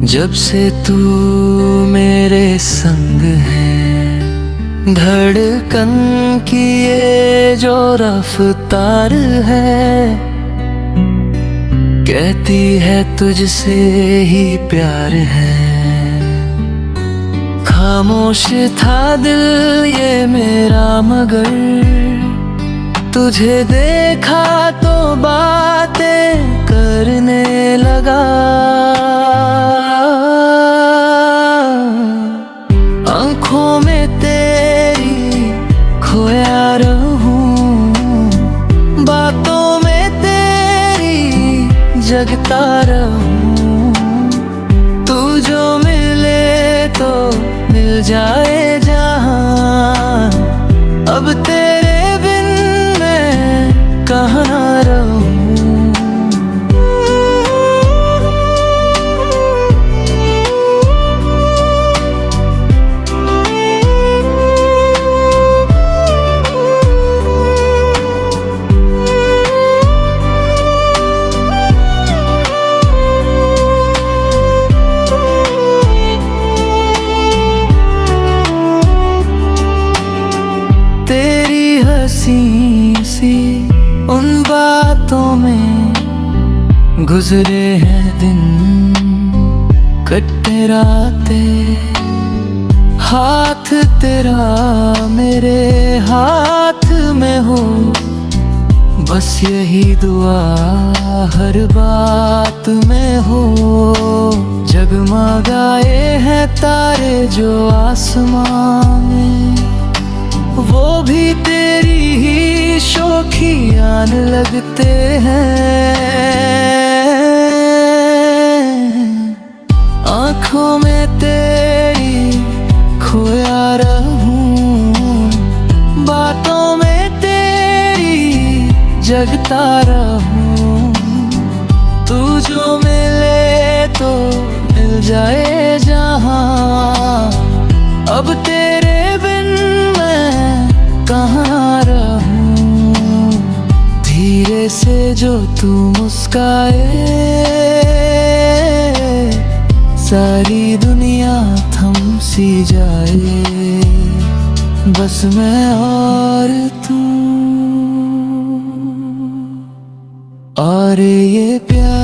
जब से तू मेरे संग है, धड़कन की ये जो रफ्तार है, कहती है तुझसे ही प्यार है। खामोश था दिल ये मेरा मगर तुझे देखा तो बातें करने लगा। आँखों में तेरी खोया रहूं, बातों में तेरी जगता रहूं। तू जो मिले तो मिल जाए जहां, अब तेरे बिन मैं कहाँ रहूं। तेरी हंसी सी उन बातों में गुजरे हैं दिन, कटे रातें। हाथ तेरा मेरे हाथ में हो, बस यही दुआ हर बात में हो। जगमगाए हैं तारे जो आसमां में, वो भी तेरी ही शौखियान लगते हैं। आँखों में तेरी खोया रहूं, बातों में तेरी जगता रहूं। तू जो मिले तो मिल जाए जहां, अब तेरे बिन कहाँ रहूं। धीरे से जो तू मुस्काए, सारी दुनिया थम सी जाए। बस मैं और तू और ये प्यार।